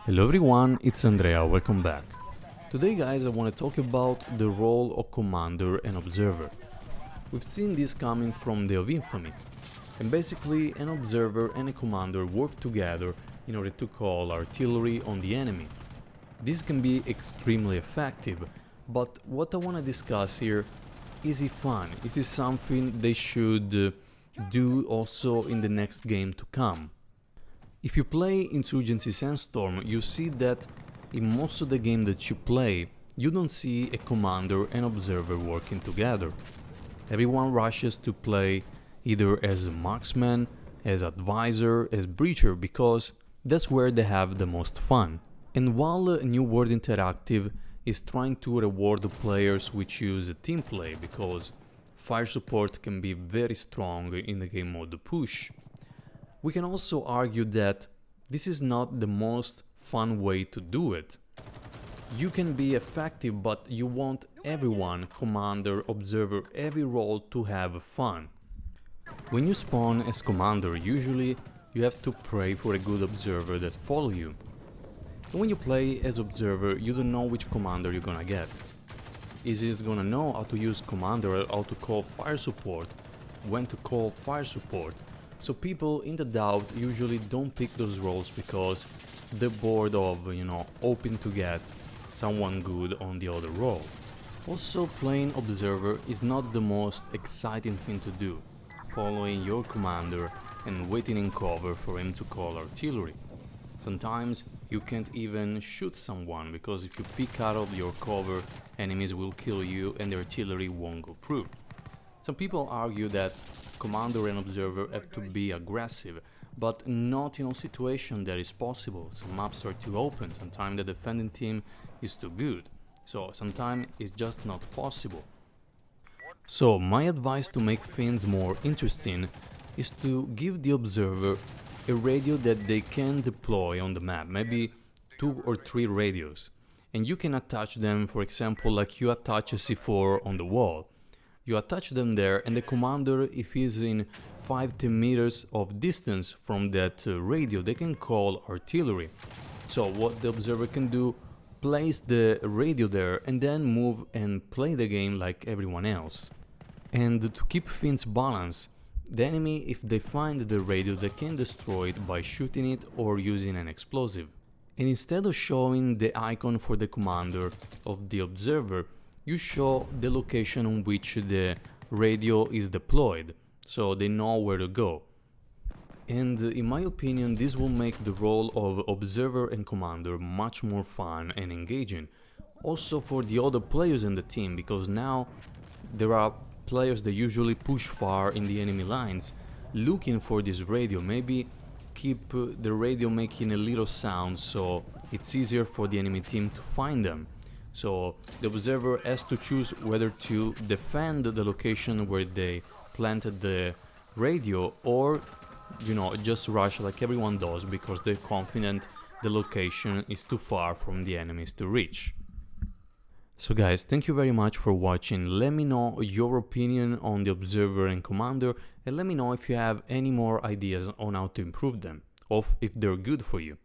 Hello everyone, it's Andrea, welcome back. Today guys I want to talk about the role of commander and observer. We've seen this coming from Day of Infamy, and basically an observer and a commander work together in order to call artillery on the enemy. This can be extremely effective, but what I want to discuss here, is it fun? Is it something they should do also in the next game to come? If you play Insurgency Sandstorm, you see that in most of the game that you play, you don't see a commander and observer working together. Everyone rushes to play either as a marksman, as advisor, as breacher, because that's where they have the most fun. And while New World Interactive is trying to reward the players who choose a team play, because fire support can be very strong in the game mode push, we can also argue that this is not the most fun way to do it. You can be effective, but you want everyone, commander, observer, every role to have fun. When you spawn as commander, usually you have to pray for a good observer that follow you. And when you play as observer, you don't know which commander you're gonna get. Is it gonna know how to use commander, how to call fire support, when to call fire support? So people in the doubt usually don't pick those roles because they're bored of, hoping to get someone good on the other role. Also, playing observer is not the most exciting thing to do, following your commander and waiting in cover for him to call artillery. Sometimes you can't even shoot someone because if you peek out of your cover, enemies will kill you and the artillery won't go through. Some people argue that commander and observer have to be aggressive, but not in all situations that is possible. Some maps are too open, sometimes the defending team is too good, so sometimes it's just not possible. So my advice to make things more interesting is to give the observer a radio that they can deploy on the map, maybe 2 or 3 radios, and you can attach them, for example, like you attach a C4 on the wall. You attach them there, and the commander, if he's in 5-10 meters of distance from that radio, they can call artillery. So what the observer can do, place the radio there and then move and play the game like everyone else. And to keep things balanced, the enemy, if they find the radio, they can destroy it by shooting it or using an explosive. And instead of showing the icon for the commander of the observer, you show the location on which the radio is deployed, so they know where to go. And in my opinion, this will make the role of observer and commander much more fun and engaging. Also for the other players in the team, because now there are players that usually push far in the enemy lines looking for this radio. Maybe keep the radio making a little sound so it's easier for the enemy team to find them. So the observer has to choose whether to defend the location where they planted the radio or, just rush like everyone does because they're confident the location is too far from the enemies to reach. So guys, thank you very much for watching. Let me know your opinion on the observer and commander, and let me know if you have any more ideas on how to improve them, or if they're good for you.